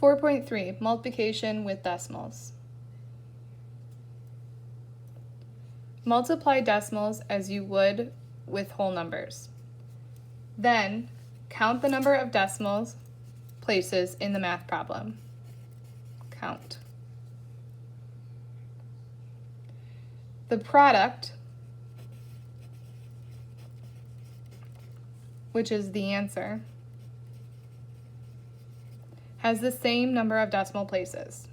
4.3, multiplication with decimals. Multiply decimals as you would with whole numbers. Then, count the number of decimals places in the math problem. Count. The product, which is the answer, has the same number of decimal places.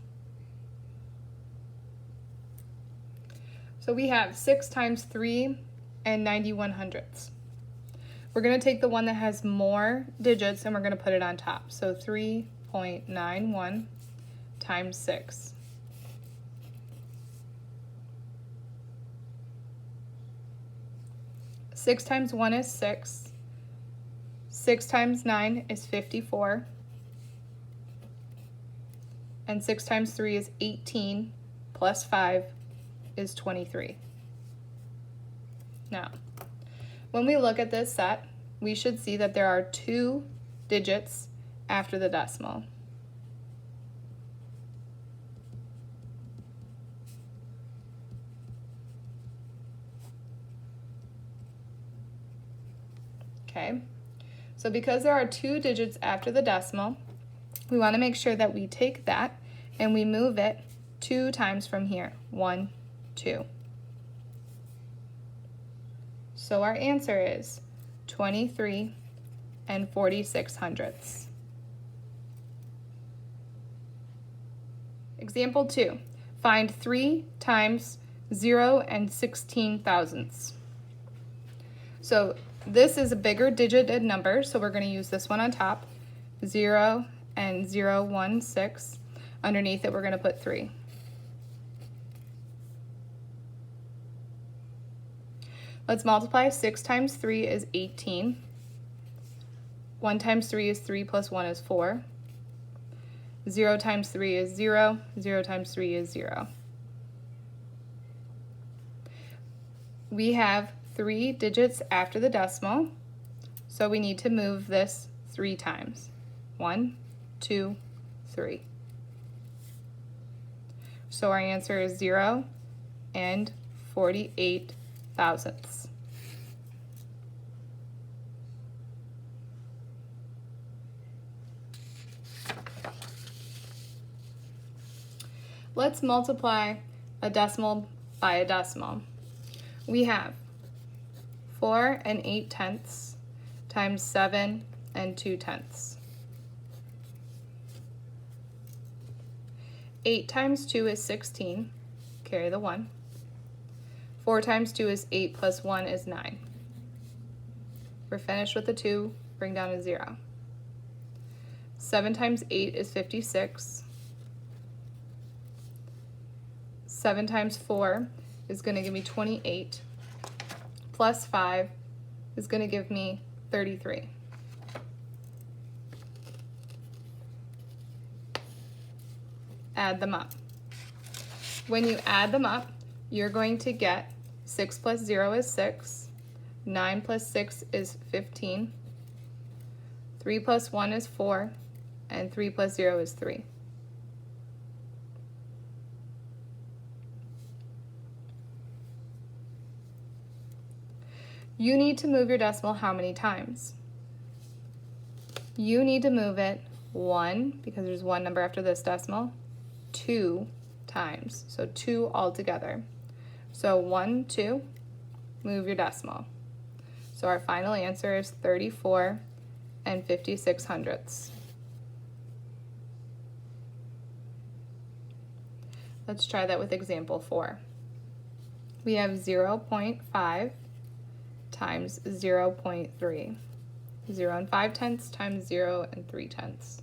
So we have 6 times 3 and 91/100ths. We're going to take the one that has more digits and we're going to put it on top. So 3.91 times 6. Six times 1 is 6. 6 times 9 is 54. And 6 times 3 is 18, plus 5 is 23. Now, when we look at this set, we should see that there are 2 digits after the decimal. Okay, so because there are 2 digits after the decimal, we want to make sure that we take that and we move it 2 times from here. 1, 2. So our answer is 23 and 46/100ths. Example 2. Find 3 times 0 and 16,000ths. So this is a bigger digit number, so we're going to use this one on top. 0 and 016. Underneath it, we're going to put 3. Let's multiply. 6 times 3 is 18. 1 times 3 is 3 plus 1 is 4. 0 times 3 is 0. 0 times 3 is 0. We have 3 digits after the decimal, so we need to move this 3 times. 1, 2, 3. So our answer is 0 and 48,000ths. Let's multiply a decimal by a decimal. We have 4 and 8/10 times 7 and 2/10. 8 times 2 is 16, carry the 1. 4 times 2 is 8 plus 1 is 9. We're finished with the 2, bring down a 0. 7 times 8 is 56. 7 times 4 is going to give me 28, plus 5 is going to give me 33. Add them up. When you add them up, you're going to get 6 plus 0 is 6, 9 plus 6 is 15, 3 plus 1 is 4, and 3 plus 0 is 3. You need to move your decimal how many times? You need to move it 1, because there's 1 number after this decimal, 2 times, so 2 altogether. So 1, 2, move your decimal. So our final answer is 34 and 56/100ths. Let's try that with example 4. We have 0.5 times 0.3. 0 and 5/10 times 0 and 3/10.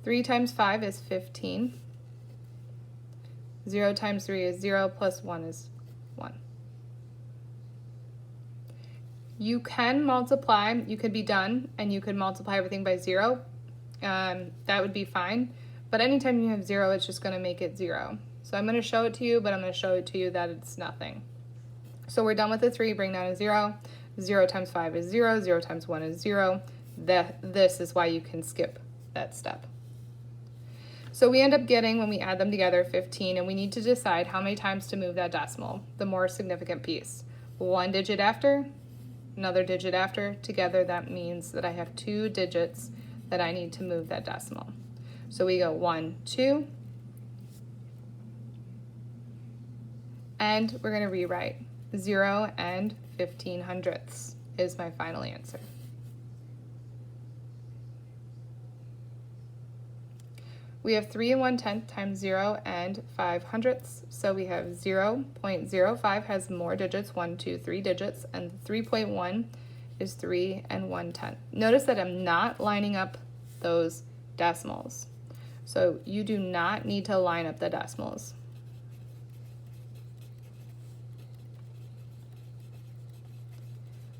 3 times 5 is 15. 0 times 3 is 0, plus 1 is 1. You can multiply, you could be done, and you could multiply everything by 0. That would be fine. But anytime you have 0, it's just going to make it 0. So I'm going to show it to you, but I'm going to show it to you that it's nothing. So we're done with the 3, bring down a 0. 0 times 5 is 0, 0 times 1 is 0. This is why you can skip that step. So we end up getting, when we add them together, 15, and we need to decide how many times to move that decimal, the more significant piece. One digit after, another digit after. Together, that means that I have 2 digits that I need to move that decimal. So we go 1, 2, and we're going to rewrite 0 and 15/100ths is my final answer. We have 3 1/10 times 0 and 5/100ths, so we have 0.05 has more digits, 1, 2, 3 digits, and 3.1 is 3 and 1/10. Notice that I'm not lining up those decimals, so you do not need to line up the decimals.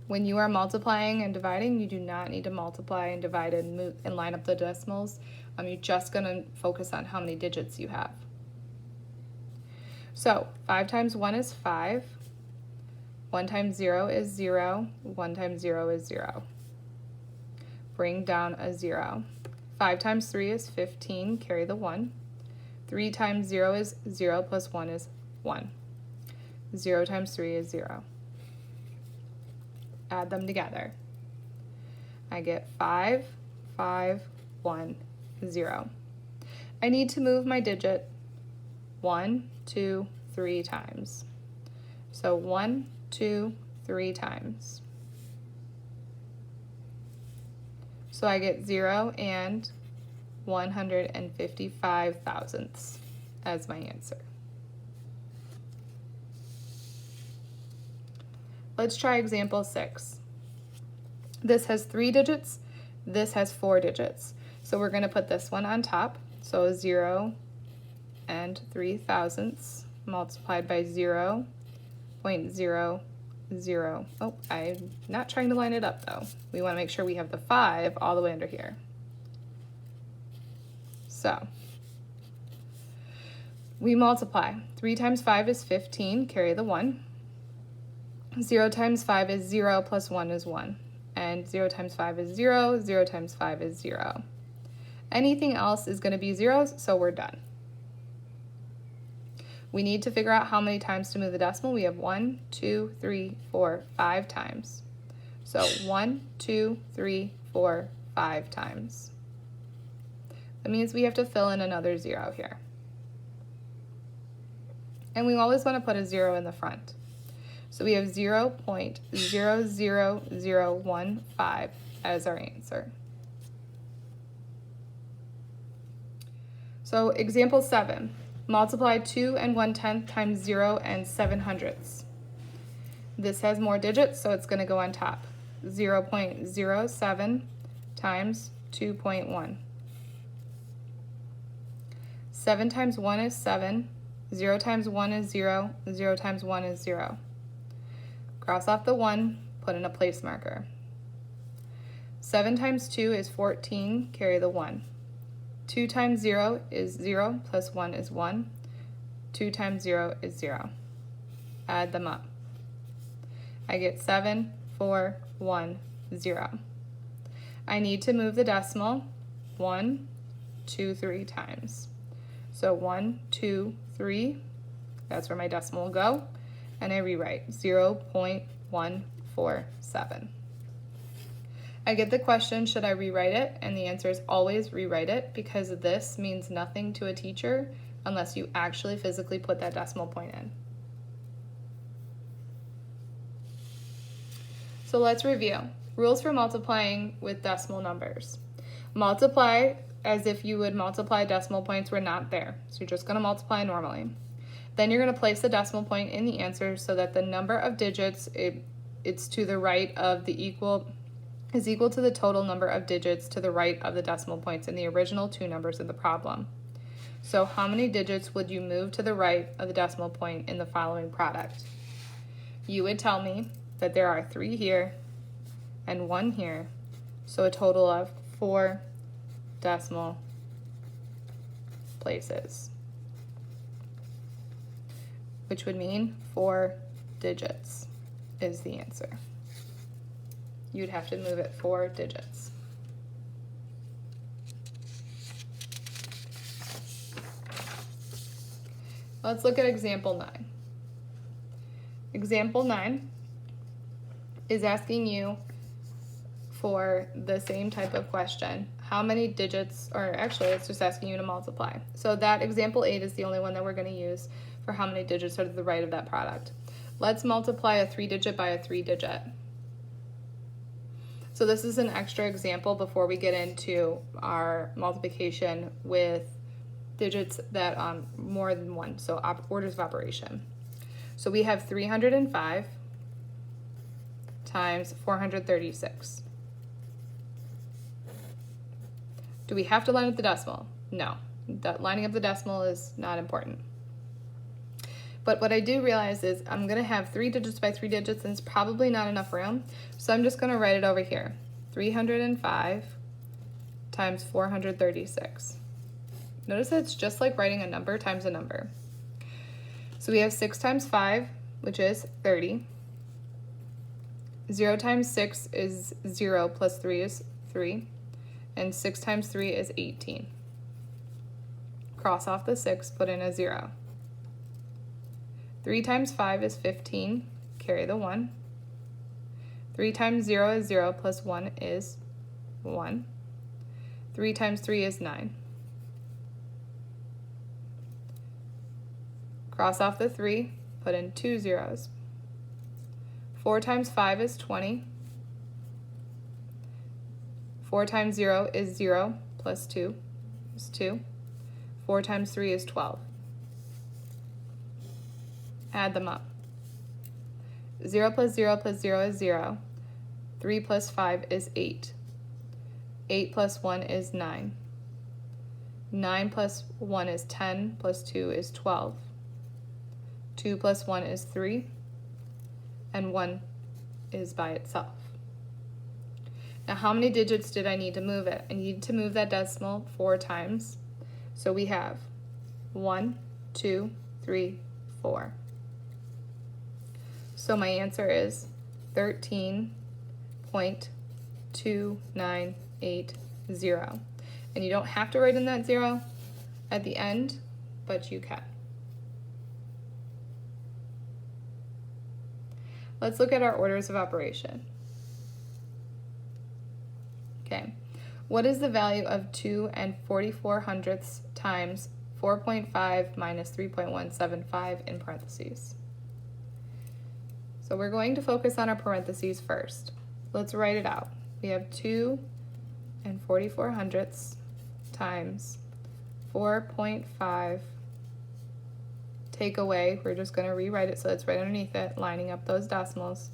When you are multiplying and dividing, you do not need to multiply and divide and move and line up the decimals. You're just going to focus on how many digits you have. So 5 times 1 is 5. 1 times 0 is 0. 1 times 0 is 0. Bring down a 0. 5 times 3 is 15. Carry the 1. 3 times 0 is 0 plus 1 is 1. 0 times 3 is 0. Add them together. I get 5, 5, 1, 0. I need to move my digit 1, 2, 3 times. So 1, 2, 3 times. So I get 0 and 155 thousandths as my answer. Let's try example 6. This has 3 digits, this has 4 digits. So we're going to put this one on top. So 0 and 3 thousandths multiplied by 0.00. Oh, I'm not trying to line it up though. We want to make sure we have the 5 all the way under here. So we multiply. 3 times 5 is 15, carry the 1. 0 times 5 is 0 plus 1 is 1. And 0 times 5 is 0, 0 times 5 is 0. Anything else is going to be zeros, so we're done. We need to figure out how many times to move the decimal. We have 1, 2, 3, 4, 5 times. So 1, 2, 3, 4, 5 times. That means we have to fill in another 0 here. And we always want to put a 0 in the front. So we have 0.00015 as our answer. So example 7, multiply 2 and 1/10 times 0 and 7/100ths. This has more digits, so it's going to go on top. 0.07 times 2.1. 7 times 1 is 7. 0 times 1 is 0. 0 times 1 is 0. Cross off the 1, put in a place marker. 7 times 2 is 14, carry the 1. 2 times 0 is 0, plus 1 is 1. 2 times 0 is 0. Add them up. I get 7, 4, 1, 0. I need to move the decimal 1, 2, 3 times. So 1, 2, 3, that's where my decimal will go. And I rewrite 0.147. I get the question, should I rewrite it? And the answer is always rewrite it, because this means nothing to a teacher unless you actually physically put that decimal point in. So let's review. Rules for multiplying with decimal numbers. Multiply as if you would multiply decimal points were not there. So you're just going to multiply normally. Then you're going to place the decimal point in the answer so that the number of digits, it's to the right of the is equal to the total number of digits to the right of the decimal points in the original 2 numbers of the problem. So how many digits would you move to the right of the decimal point in the following product? You would tell me that there are 3 here and 1 here, so a total of 4 decimal places, which would mean 4 digits is the answer. You'd have to move it 4 digits. Let's look at example 9. Example 9 is asking you for the same type of question. How many digits, or actually it's just asking you to multiply. So that example 8 is the only one that we're going to use for how many digits are to the right of that product. Let's multiply a 3-digit by a 3-digit. So this is an extra example before we get into our multiplication with digits that more than one, so orders of operation. So we have 305 times 436. Do we have to line up the decimal? No, lining up the decimal is not important. But what I do realize is I'm going to have 3 digits by 3 digits, and it's probably not enough room. So I'm just going to write it over here. 305 times 436. Notice that it's just like writing a number times a number. So we have 6 times 5, which is 30. 0 times 6 is 0 plus 3 is 3. And 6 times 3 is 18. Cross off the 6, put in a 0. 3 times 5 is 15, carry the 1. 3 times 0 is 0, plus 1 is 1. 3 times 3 is 9. Cross off the 3, put in 2 zeros. 4 times 5 is 20. 4 times 0 is 0, plus 2 is 2. 4 times 3 is 12. Add them up. 0 plus 0 plus 0 is 0. 3 plus 5 is 8. 8 plus 1 is 9. 9 plus 1 is 10, plus 2 is 12. 2 plus 1 is 3, and 1 is by itself. Now, how many digits did I need to move it? I need to move that decimal 4 times. So we have 1, 2, 3, 4. So my answer is 13.2980. And you don't have to write in that 0 at the end, but you can. Let's look at our orders of operation. Okay, what is the value of 2 4400ths times 4.5 minus 3.175 in parentheses? So we're going to focus on our parentheses first. Let's write it out. We have 2 4400ths times 4.5. Take away, we're just going to rewrite it so it's right underneath it, lining up those decimals,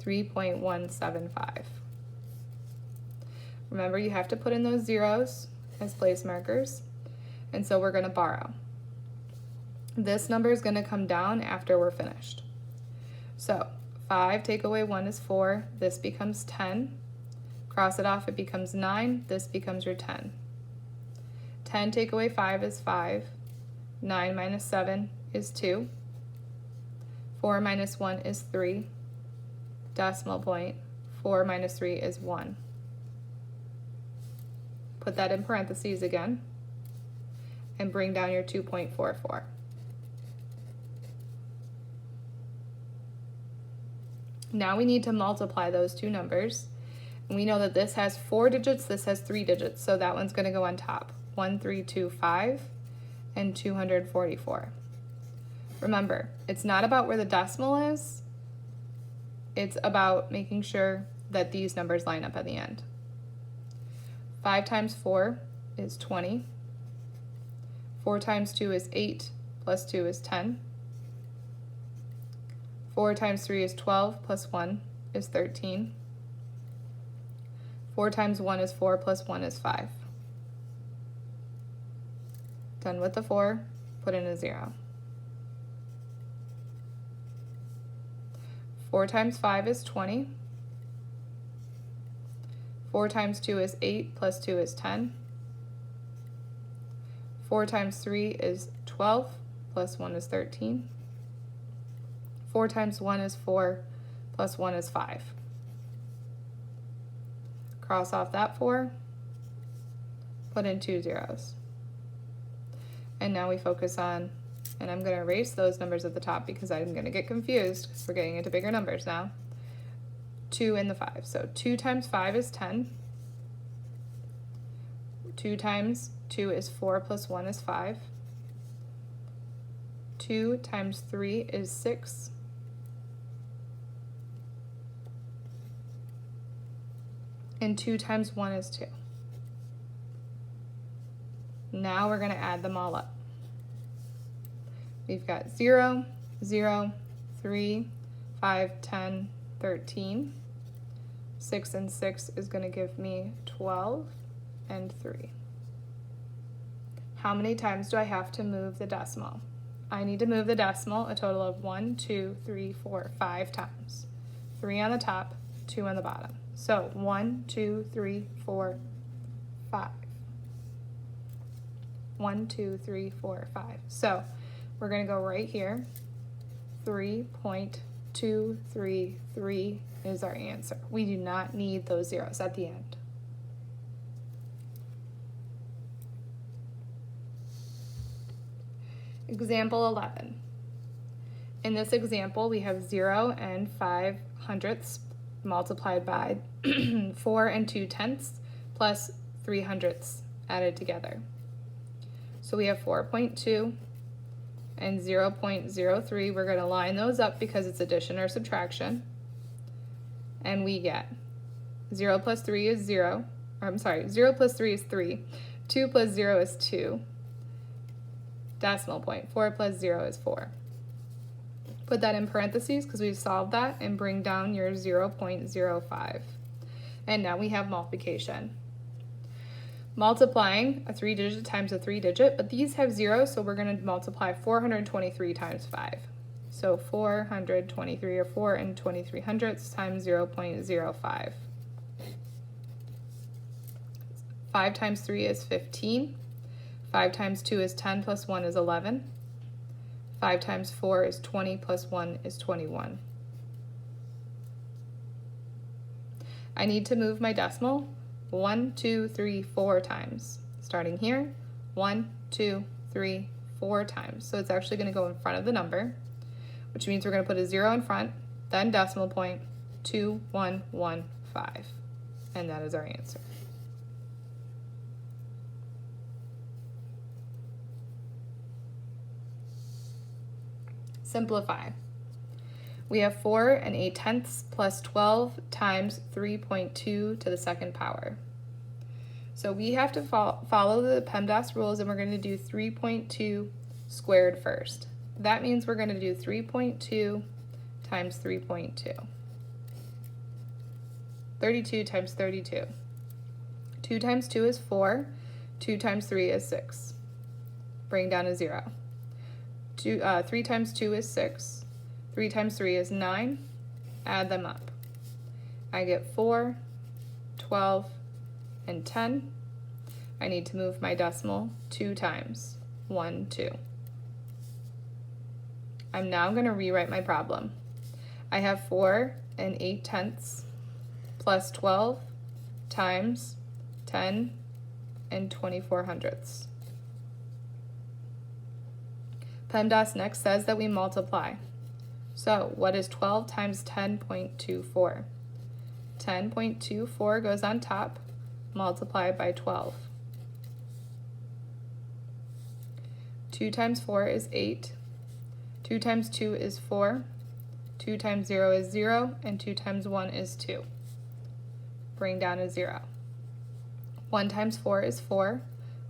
3.175. Remember, you have to put in those zeros as place markers, and so we're going to borrow. This number is going to come down after we're finished. So 5 take away 1 is 4, this becomes 10. Cross it off, it becomes 9, this becomes your 10. 10 take away 5 is 5. 9 minus 7 is 2. 4 minus 1 is 3. Decimal point, 4 minus 3 is 1. Put that in parentheses again, and bring down your 2.44. Now we need to multiply those two numbers. And we know that this has 4 digits, this has 3 digits, so that one's going to go on top. 1325 and 244. Remember, it's not about where the decimal is, it's about making sure that these numbers line up at the end. 5 times 4 is 20. 4 times 2 is 8, plus 2 is 10. 4 times 3 is 12, plus 1 is 13. 4 times 1 is 4, plus 1 is 5. Done with the 4, put in a 0. 4 times 5 is 20. 4 times 2 is 8, plus 2 is 10. 4 times 3 is 12, plus 1 is 13. 4 times 1 is 4, plus 1 is 5. Cross off that 4, put in 2 zeros. And now we focus on And I'm going to erase those numbers at the top because I'm going to get confused because we're getting into bigger numbers now. 2 and the 5. So 2 times 5 is 10. 2 times 2 is 4 plus 1 is 5. 2 times 3 is 6. And 2 times 1 is 2. Now we're going to add them all up. We've got 0, 0, 3, 5, 10, 13. 6 and 6 is going to give me 12 and 3. How many times do I have to move the decimal? I need to move the decimal a total of 1, 2, 3, 4, 5 times. 3 on the top, 2 on the bottom. So 1, 2, 3, 4, 5. 1, 2, 3, 4, 5. So we're going to go right here. 3.233 is our answer. We do not need those zeros at the end. Example 11. In this example, we have 0 and 5 hundredths multiplied by 4 and 2 tenths plus 3 hundredths added together. So we have 4.2 and 0.03. We're going to line those up because it's addition or subtraction. And we get 0 plus 3 is 0. Or, I'm sorry, 0 plus 3 is 3. 2 plus 0 is 2. Decimal point, 4 plus 0 is 4. Put that in parentheses because we've solved that and bring down your 0.05. And now we have multiplication. Multiplying a 3-digit times a 3-digit, but these have 0, so we're going to multiply 423 times 5. So 423 or 4 and 23 hundredths times 0.05. 5 times 3 is 15. 5 times 2 is 10 plus 1 is 11. 5 times 4 is 20 plus 1 is 21. I need to move my decimal 1, 2, 3, 4 times. Starting here, 1, 2, 3, 4 times. So it's actually going to go in front of the number, which means we're going to put a 0 in front, then decimal point, 2115. And that is our answer. Simplify. We have 4 and 8 tenths plus 12 times 3.2 to the second power. So we have to follow the PEMDAS rules, and we're going to do 3.2 squared first. That means we're going to do 3.2 times 3.2. 32 times 32. 2 times 2 is 4. 2 times 3 is 6. Bring down a 0. 3 times 2 is 6. 3 times 3 is 9. Add them up. I get 4, 12, and 10. I need to move my decimal 2 times. 1, 2. I'm now going to rewrite my problem. I have 4 and 8 tenths plus 12 times 10 and 24 hundredths. PEMDAS next says that we multiply. So what is 12 times 10.24? 10.24 goes on top, multiplied by 12. 2 times 4 is 8. 2 times 2 is 4. 2 times 0 is 0, and 2 times 1 is 2. Bring down a 0. 1 times 4 is 4.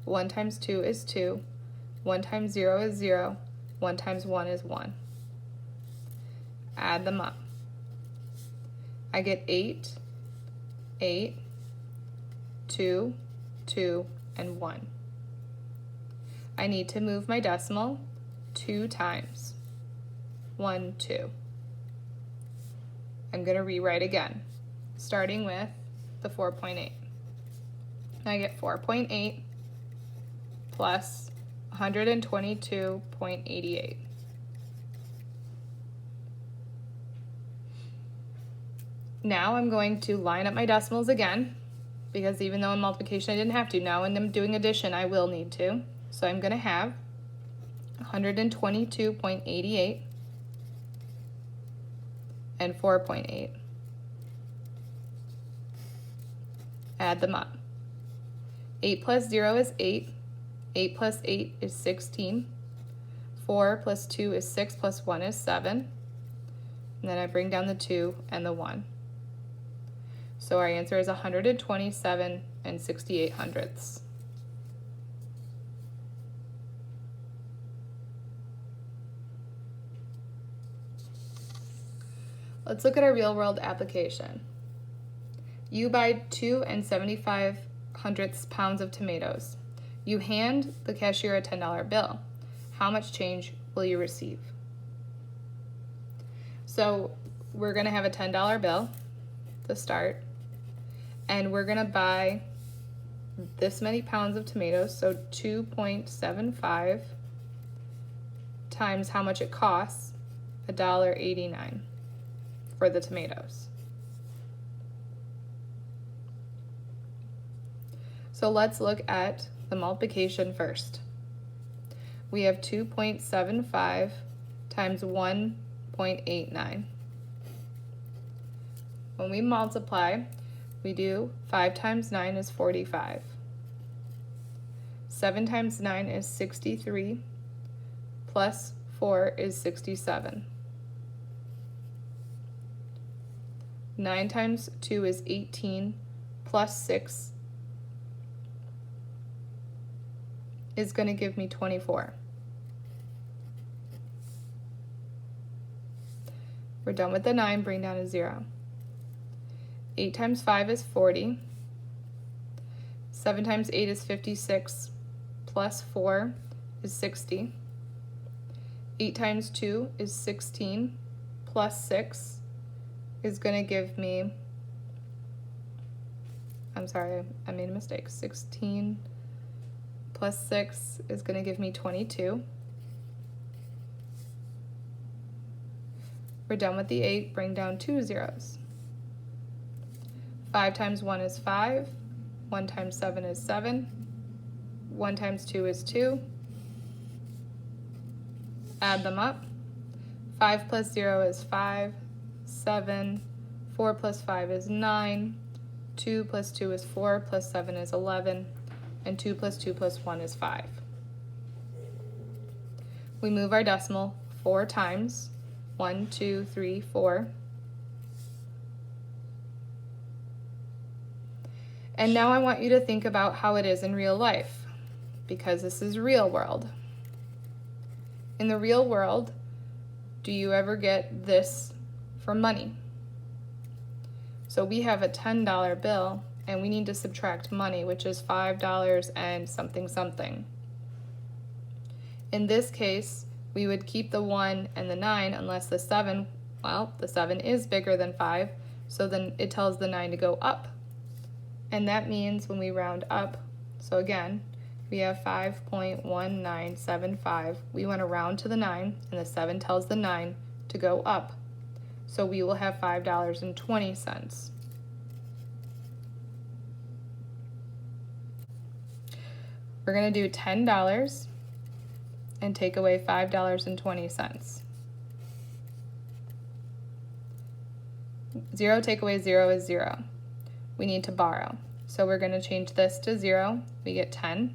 1 times 2 is 2. 1 times 0 is 0. 1 times 1 is 1. Add them up. I get 8, 8, 2, 2, and 1. I need to move my decimal 2 times. 1, 2. I'm going to rewrite again, starting with the 4.8. I get 4.8 plus 122.88. Now I'm going to line up my decimals again, because even though in multiplication I didn't have to, now when I'm doing addition I will need to. So I'm going to have 122.88, and 4.8. Add them up. 8 plus 0 is 8. 8 plus 8 is 16. 4 plus 2 is 6 plus 1 is 7. And then I bring down the 2 and the 1. So our answer is 127 and 68/100ths. Let's look at our real world application. You buy 2 75/100 pounds of tomatoes. You hand the cashier a $10 bill. How much change will you receive? So we're gonna have a $10 bill to start, and we're gonna buy this many pounds of tomatoes, so 2.75 times how much it costs, $1.89 for the tomatoes. So let's look at the multiplication first. We have 2.75 times 1.89. When we multiply, we do 5 times 9 is 45. 7 times 9 is 63, plus 4 is 67. 9 times 2 is 18, plus 6 is going to give me 24. We're done with the 9, bring down a 0. 8 times 5 is 40. 7 times 8 is 56, plus 4 is 60. 8 times 2 is 16, plus 6 is going to give me, I'm sorry, I made a mistake. 16 plus 6 is going to give me 22. We're done with the 8, bring down 2 zeros. 5 times 1 is 5, 1 times 7 is 7, 1 times 2 is 2. Add them up. 5 plus 0 is 5, 7, 4 plus 5 is 9, 2 plus 2 is 4, plus 7 is 11, and 2 plus 2 plus 1 is 5. We move our decimal 4 times, 1, 2, 3, 4. And now I want you to think about how it is in real life, because this is real world. In the real world, do you ever get this for money? So we have a $10 bill, and we need to subtract money, which is $5 and something something. In this case, we would keep the 1 and the 9 unless the 7, well, the 7 is bigger than 5, so then it tells the 9 to go up. And that means when we round up, so again, we have 5.1975. We want to round to the 9, and the 7 tells the 9 to go up. So we will have $5.20. We're going to do $10 and take away $5.20. 0 take away 0 is 0. We need to borrow. So we're going to change this to 0. We get 10.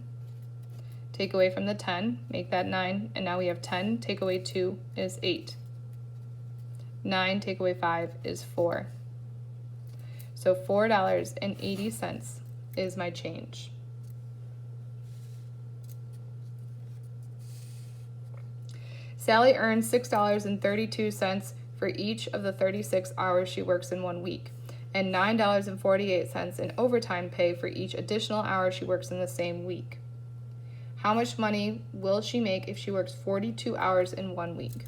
Take away from the 10, make that 9, and now we have 10. Take away 2 is 8. 9 take away 5 is 4. So $4.80 is my change. Sally earns $6.32 for each of the 36 hours she works in 1 week, and $9.48 in overtime pay for each additional hour she works in the same week. How much money will she make if she works 42 hours in 1 week?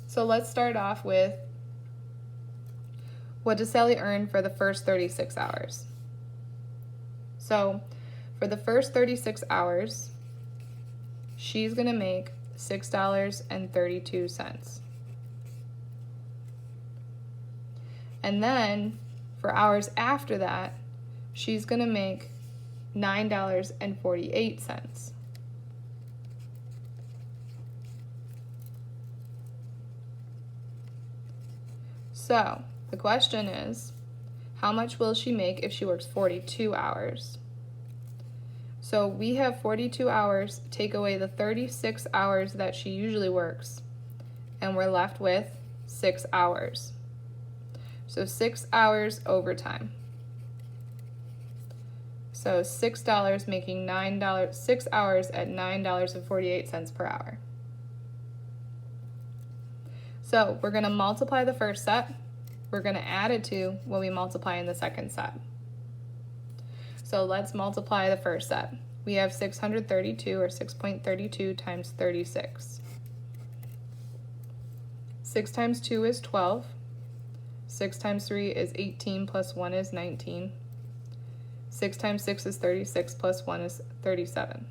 So let's start off with, what does Sally earn for the first 36 hours? So for the first 36 hours, she's going to make $6.32. And then for hours after that, she's going to make $9.48. So the question is, how much will she make if she works 42 hours? So we have 42 hours, take away the 36 hours that she usually works, and we're left with 6 hours. So 6 hours overtime. So $6 making $9, 6 hours at $9.48 per hour. So we're gonna multiply the first set. We're gonna add it to when we multiply in the second set. So let's multiply the first set. We have 632 or 6.32 times 36. 6 times 2 is 12. 6 times 3 is 18 plus 1 is 19. 6 times 6 is 36 plus 1 is 37.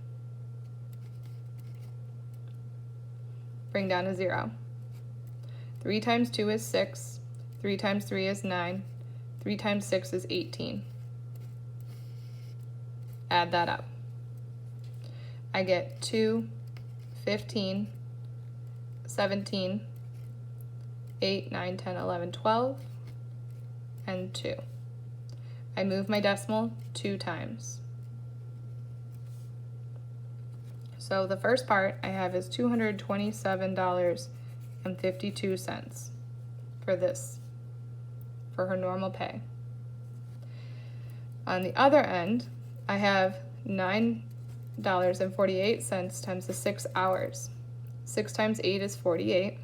Bring down to 0. 3 times 2 is 6. 3 times 3 is 9. 3 times 6 is 18. Add that up. I get 2, 15, 17, 8, 9, 10, 11, 12, and 2. I move my decimal 2 times. So the first part I have is $227.52 for this, for her normal pay. On the other end, I have $9.48 times the 6 hours. 6 times 8 is 48.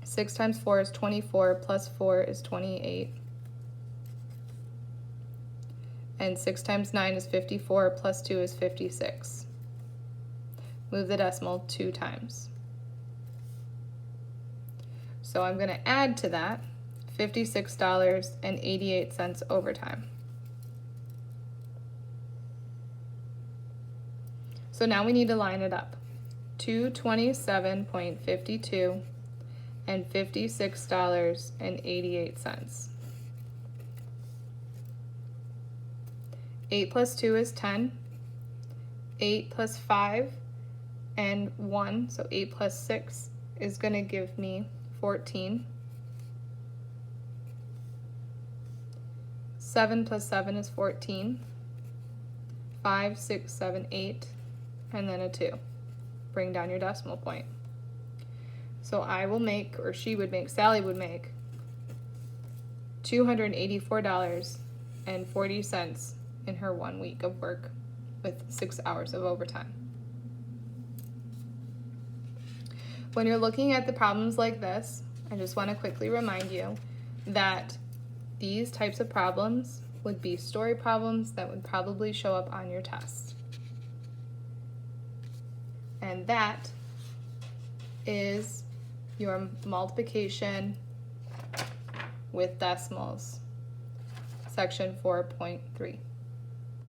6 times 4 is 24, plus 4 is 28. And 6 times 9 is 54, plus 2 is 56. Move the decimal 2 times. So I'm going to add to that $56.88 overtime. So now we need to line it up. 227.52 and $56.88. 8 plus 2 is 10. 8 plus 5 and 1, so 8 plus 6 is going to give me 14. 7 plus 7 is 14. 5, 6, 7, 8, and then a 2. Bring down your decimal point. So I will make, or she would make, Sally would make $284.40 in her 1 week of work with 6 hours of overtime. When you're looking at the problems like this, I just want to quickly remind you that these types of problems would be story problems that would probably show up on your test. And that is your multiplication with decimals, section 4.3.